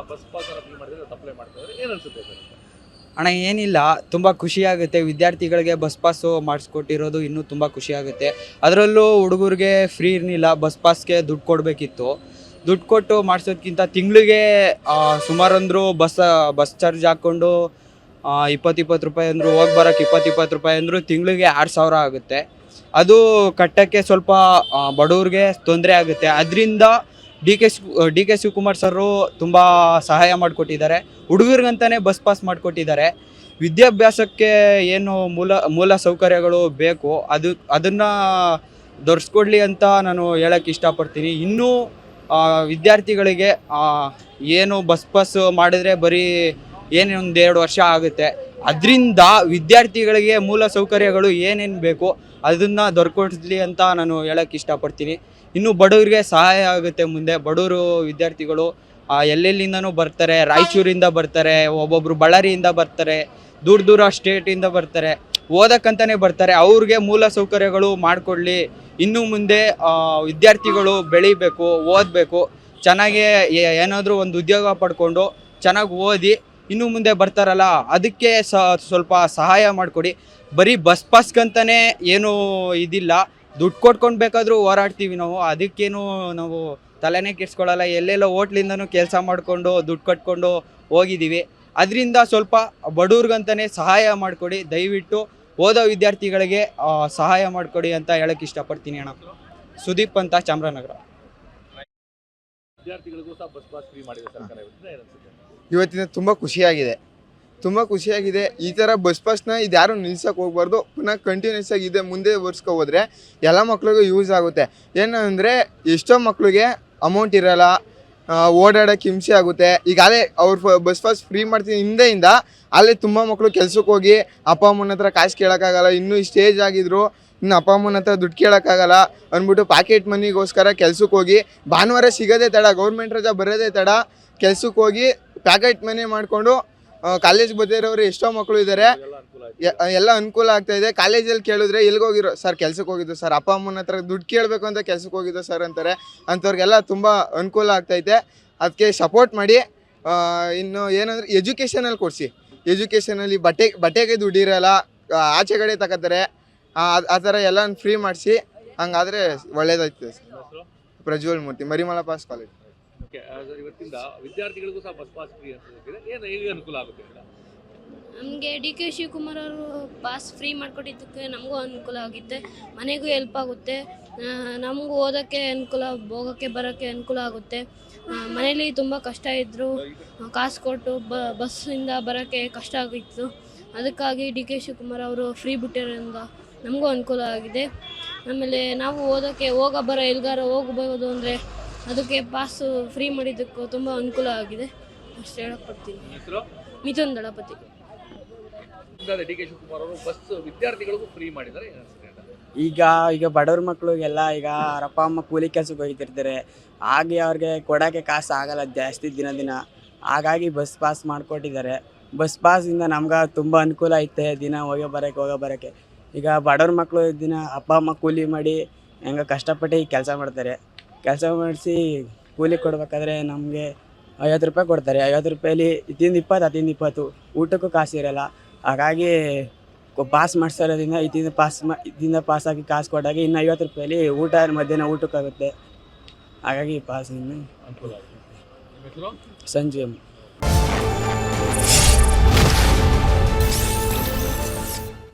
Bus pass free ಮಾಡಿದ್ರೆ apply ಮಾಡ್ತಾರೆ, ಏನು ಅನ್ಸುತ್ತೆ ಸರ್? ಅಣ್ಣ ಏನಿಲ್ಲ, ತುಂಬ ಖುಷಿಯಾಗುತ್ತೆ. ವಿದ್ಯಾರ್ಥಿಗಳಿಗೆ ಬಸ್ ಪಾಸು ಮಾಡಿಸ್ಕೊಟ್ಟಿರೋದು ಇನ್ನೂ ತುಂಬ ಖುಷಿಯಾಗುತ್ತೆ. ಅದರಲ್ಲೂ ಹುಡುಗರಿಗೆ ಫ್ರೀ ಇರಲಿಲ್ಲ, ಬಸ್ ಪಾಸ್ಗೆ ದುಡ್ಡು ಕೊಡಬೇಕಿತ್ತು. ದುಡ್ಡು ಕೊಟ್ಟು ಮಾಡಿಸೋದ್ಕಿಂತ ತಿಂಗಳಿಗೆ ಸುಮಾರೊಂದರು ಬಸ್ ಚಾರ್ಜ್ ಹಾಕ್ಕೊಂಡು 20 ರೂಪಾಯಿ ಅಂದರು, ಹೋಗಿ ಬರೋಕ್ಕೆ 20 ರೂಪಾಯಿ ಅಂದರು ತಿಂಗಳಿಗೆ 6,000 ಆಗುತ್ತೆ. ಅದು ಕಟ್ಟೋಕ್ಕೆ ಸ್ವಲ್ಪ ಬಡವ್ರಿಗೆ ತೊಂದರೆ ಆಗುತ್ತೆ. ಅದರಿಂದ ಡಿ ಕೆ ಶಿವಕುಮಾರ್ ಸರು ತುಂಬ ಸಹಾಯ ಮಾಡಿಕೊಟ್ಟಿದ್ದಾರೆ. ಹುಡುಗರಿಗಂತಲೇ ಬಸ್ ಪಾಸ್ ಮಾಡಿಕೊಟ್ಟಿದ್ದಾರೆ. ವಿದ್ಯಾಭ್ಯಾಸಕ್ಕೆ ಏನು ಮೂಲ ಸೌಕರ್ಯಗಳು ಬೇಕು ಅದನ್ನು ದೊರಕಿಸ್ಕೊಡ್ಲಿ ಅಂತ ನಾನು ಹೇಳೋಕ್ಕೆ ಇಷ್ಟಪಡ್ತೀನಿ. ಇನ್ನೂ ವಿದ್ಯಾರ್ಥಿಗಳಿಗೆ ಏನು ಬಸ್ ಪಾಸ್ ಮಾಡಿದ್ರೆ ಬರೀ ಒಂದು 2 ವರ್ಷ ಆಗುತ್ತೆ. ಅದರಿಂದ ವಿದ್ಯಾರ್ಥಿಗಳಿಗೆ ಮೂಲ ಸೌಕರ್ಯಗಳು ಏನೇನು ಬೇಕು ಅದನ್ನು ದೊರಕಿಸ್ಲಿ ಅಂತ ನಾನು ಹೇಳೋಕ್ಕೆ ಇಷ್ಟಪಡ್ತೀನಿ. ಇನ್ನು ಬಡವರಿಗೆ ಸಹಾಯ ಆಗುತ್ತೆ. ಮುಂದೆ ಬಡವರು ವಿದ್ಯಾರ್ಥಿಗಳು ಎಲ್ಲೆಲ್ಲಿಂದನೂ ಬರ್ತಾರೆ, ರಾಯಚೂರಿಂದ ಬರ್ತಾರೆ, ಒಬ್ಬೊಬ್ಬರು ಬಳ್ಳಾರಿಯಿಂದ ಬರ್ತಾರೆ, ದೂರ ಸ್ಟೇಟಿಂದ ಬರ್ತಾರೆ, ಓದಕ್ಕಂತಲೇ ಬರ್ತಾರೆ. ಅವ್ರಿಗೆ ಮೂಲ ಸೌಕರ್ಯಗಳು ಮಾಡಿಕೊಡ್ಲಿ. ಇನ್ನು ಮುಂದೆ ವಿದ್ಯಾರ್ಥಿಗಳು ಬೆಳಿಬೇಕು, ಓದಬೇಕು, ಚೆನ್ನಾಗಿ ಏನಾದರೂ ಒಂದು ಉದ್ಯೋಗ ಪಡ್ಕೊಂಡು ಚೆನ್ನಾಗಿ ಓದಿ ಇನ್ನು ಮುಂದೆ ಬರ್ತಾರಲ್ಲ, ಅದಕ್ಕೆ ಸ್ವಲ್ಪ ಸಹಾಯ ಮಾಡಿಕೊಡಿ. ಬರೀ ಬಸ್ ಪಾಸ್ಗಂತಲೇ ಏನೂ ಇದಿಲ್ಲ, ದುಡ್ಡು ಕೊಟ್ಕೊಂಡು ಬೇಕಾದರೂ ಹೋರಾಡ್ತೀವಿ ನಾವು. ಅದಕ್ಕೇನು ನಾವು ತಲೆನೇ ಕೆಡಿಸ್ಕೊಳ್ಳಲ್ಲ. ಎಲ್ಲೆಲ್ಲ ಹೋಟ್ಲಿಂದನೂ ಕೆಲಸ ಮಾಡಿಕೊಂಡು ದುಡ್ಡು ಕಟ್ಕೊಂಡು ಹೋಗಿದ್ದೀವಿ. ಅದರಿಂದ ಸ್ವಲ್ಪ ಬಡವ್ರಿಗಂತಲೇ ಸಹಾಯ ಮಾಡಿಕೊಡಿ. ದಯವಿಟ್ಟು ಓದೋ ವಿದ್ಯಾರ್ಥಿಗಳಿಗೆ ಸಹಾಯ ಮಾಡಿಕೊಡಿ ಅಂತ ಹೇಳೋಕ್ಕೆ ಇಷ್ಟಪಡ್ತೀನಿ ಅಣ್ಣ. ಸುದೀಪ್ ಅಂತ, ಚಾಮರಾಜನಗರ. ವಿದ್ಯಾರ್ಥಿಗಳಿಗೂ ಸಹ ಬಸ್ ಪಾಸ್ ಫ್ರೀ ಮಾಡಿದೆ ಸರ್ಕಾರ, ಇವತ್ತಿನ ತುಂಬ ಖುಷಿಯಾಗಿದೆ. ಈ ಥರ ಬಸ್ ಪಾಸ್ನ ಇದು ಯಾರು ನಿಲ್ಸಕ್ಕೆ ಹೋಗ್ಬಾರ್ದು. ಪುನಃ ಕಂಟಿನ್ಯೂಸ್ ಆಗಿ ಇದೆ ಮುಂದೆ ವರ್ಷಕ್ಕೆ ಹೋದರೆ ಎಲ್ಲ ಮಕ್ಳಿಗೂ ಯೂಸ್ ಆಗುತ್ತೆ. ಏನಂದರೆ ಎಷ್ಟೋ ಮಕ್ಳಿಗೆ ಅಮೌಂಟ್ ಇರೋಲ್ಲ, ಓಡಾಡೋಕ್ಕೆ ಹಿಂಸೆ ಆಗುತ್ತೆ. ಈಗಾಗಲೇ ಅವ್ರು ಬಸ್ ಪಾಸ್ ಫ್ರೀ ಮಾಡ್ತೀನಿ ಹಿಂದೆಯಿಂದ ಅಲ್ಲೇ ತುಂಬ ಮಕ್ಕಳು ಕೆಲ್ಸಕ್ಕೆ ಹೋಗಿ ಅಪ್ಪ ಅಮ್ಮನ ಹತ್ರ ಕಾಸು ಕೇಳೋಕ್ಕಾಗಲ್ಲ. ಇನ್ನೂ ಸ್ಟೇಜ್ ಆಗಿದ್ರು ಇನ್ನು ಅಪ್ಪ ಅಮ್ಮನ ಹತ್ರ ದುಡ್ಡು ಕೇಳೋಕ್ಕಾಗಲ್ಲ ಅಂದ್ಬಿಟ್ಟು ಪಾಕೆಟ್ ಮನಿಗೋಸ್ಕರ ಕೆಲ್ಸಕ್ಕೆ ಹೋಗಿ ಭಾನುವಾರ ಸಿಗೋದೇ ತಡ, ಗೌರ್ಮೆಂಟ್ ರಜಾ ಬರೋದೇ ತಡ, ಕೆಲ್ಸಕ್ಕೆ ಹೋಗಿ ಪ್ಯಾಕೆಟ್ ಮನಿ ಮಾಡಿಕೊಂಡು ಕಾಲೇಜ್ ಬರ್ತಿರೋರು ಎಷ್ಟೋ ಮಕ್ಕಳು ಇದ್ದಾರೆ. ಎಲ್ಲ ಅನುಕೂಲ ಆಗ್ತಾಯಿದೆ. ಕಾಲೇಜಲ್ಲಿ ಕೇಳಿದ್ರೆ ಎಲ್ಲಿಗೋಗಿರೋ ಸರ್, ಕೆಲ್ಸಕ್ಕೆ ಹೋಗಿದ್ದು ಸರ್, ಅಪ್ಪ ಅಮ್ಮನ ಹತ್ರ ದುಡ್ಡು ಕೇಳಬೇಕು ಅಂತ ಕೆಲ್ಸಕ್ಕೆ ಹೋಗಿದ್ದು ಸರ್ ಅಂತಾರೆ. ಅಂಥವ್ರಿಗೆಲ್ಲ ತುಂಬ ಅನುಕೂಲ ಆಗ್ತೈತೆ. ಅದಕ್ಕೆ ಸಪೋರ್ಟ್ ಮಾಡಿ. ಇನ್ನು ಏನಂದರೆ ಎಜುಕೇಷನಲ್ಲಿ ಕೊಡಿಸಿ. ಎಜುಕೇಷನಲ್ಲಿ ಬಟ್ಟೆಗೆ ದುಡ್ಡಿರಲ್ಲ, ಆಚೆ ಕಡೆ ತಗೋತಾರೆ. ಆ ಥರ ಎಲ್ಲ ಫ್ರೀ ಮಾಡಿಸಿ, ಹಂಗಾದರೆ ಒಳ್ಳೇದಾಯ್ತದೆ ಸರ್. ಪ್ರಜ್ವಲ್ ಮೂರ್ತಿ, ಮರಿಮಲ ಪಾಸ್ ಕಾಲೇಜ್. ಇವತ್ತಿಂದ ವಿದ್ಯಾರ್ಥಿಗಳಿಗೂ ಸಹ ಬಸ್ ಪಾಸ್ ಫ್ರೀ ಅಂತ ಏನು ಹೇಗೆ ಅನುಕೂಲ ಆಗುತ್ತೆ? ನಮಗೆ ಡಿ ಕೆ ಶಿವಕುಮಾರ್ ಅವರು ಪಾಸ್ ಫ್ರೀ ಮಾಡಿಕೊಟ್ಟಿದ್ದಕ್ಕೆ ನಮಗೂ ಅನುಕೂಲ ಆಗುತ್ತೆ, ಮನೆಗೂ ಹೆಲ್ಪ್ ಆಗುತ್ತೆ, ನಮಗೂ ಓದೋಕ್ಕೆ ಅನುಕೂಲ, ಹೋಗೋಕ್ಕೆ ಬರೋಕ್ಕೆ ಅನುಕೂಲ ಆಗುತ್ತೆ. ಮನೇಲಿ ತುಂಬ ಕಷ್ಟ ಇದ್ದರು, ಕಾಸು ಕೊಟ್ಟು ಬಸ್ಸಿಂದ ಬರೋಕ್ಕೆ ಕಷ್ಟ ಆಗಿತ್ತು. ಅದಕ್ಕಾಗಿ ಡಿ ಕೆ ಶಿವಕುಮಾರ್ ಅವರು ಫ್ರೀ ಬಿಟ್ಟಿರೋದ್ರಿಂದ ನಮಗೂ ಅನುಕೂಲ ಆಗಿದೆ. ಆಮೇಲೆ ನಾವು ಓದೋಕ್ಕೆ ಬರೋ ಎಲ್ಗಾರ ಹೋಗ್ಬೋದು ಅಂದರೆ ಅದಕ್ಕೆ ಪಾಸು ಫ್ರೀ ಮಾಡಿದ್ದಕ್ಕೂ ತುಂಬ ಅನುಕೂಲ ಆಗಿದೆ. ಅಷ್ಟು ಹೇಳಕ್ಕೊಡ್ತೀನಿ. ಮಿಥುನ್ ದಳಪತಿ. ಡಿ ಕೆ ಶಿವಕುಮಾರ್ ಅವರು ಬಸ್ ವಿದ್ಯಾರ್ಥಿಗಳಿಗೂ ಫ್ರೀ ಮಾಡಿದ್ದಾರೆ. ಈಗ ಬಡವ್ರ ಮಕ್ಳಿಗೆಲ್ಲ ಈಗ ಅವ್ರ ಅಪ್ಪ ಅಮ್ಮ ಕೂಲಿ ಕೆಲಸಕ್ಕೆ ಹೋಗ್ತಿರ್ತಾರೆ. ಹಾಗೆ ಅವ್ರಿಗೆ ಕೊಡೋಕ್ಕೆ ಕಾಸು ಆಗಲ್ಲ ಜಾಸ್ತಿ ದಿನ. ಹಾಗಾಗಿ ಬಸ್ ಪಾಸ್ ಮಾಡಿಕೊಟ್ಟಿದ್ದಾರೆ. ಬಸ್ ಪಾಸಿಂದ ನಮ್ಗೆ ತುಂಬ ಅನುಕೂಲ ಐತೆ, ದಿನ ಹೋಗೋ ಬರೋಕ್ಕೆ. ಈಗ ಬಡವ್ರ ಮಕ್ಕಳು ದಿನ ಅಪ್ಪ ಅಮ್ಮ ಕೂಲಿ ಮಾಡಿ ಹೆಂಗೆ ಕಷ್ಟಪಟ್ಟು ಕೆಲಸ ಮಾಡ್ತಾರೆ. ಕೆಲಸ ಮಾಡಿಸಿ ಕೂಲಿ ಕೊಡ್ಬೇಕಾದ್ರೆ ನಮಗೆ 50 ರೂಪಾಯಿ ಕೊಡ್ತಾರೆ. 50 ರೂಪಾಯಲ್ಲಿ ಇತ್ತಿಂದ 20, 20 ಊಟಕ್ಕೂ ಕಾಸು ಇರೋಲ್ಲ. ಹಾಗಾಗಿ ಪಾಸ್ ಮಾಡಿಸೋದ್ರಿಂದ ಇದರಿಂದ ಪಾಸಾಗಿ ಕಾಸು ಕೊಟ್ಟಾಗ ಇನ್ನು 50 ರೂಪಾಯಲ್ಲಿ ಊಟ ಮಧ್ಯಾಹ್ನ ಊಟಕ್ಕಾಗುತ್ತೆ. ಹಾಗಾಗಿ ಪಾಸಿಂದ ಅನುಕೂಲ ಆಗುತ್ತೆ. ಸಂಜು.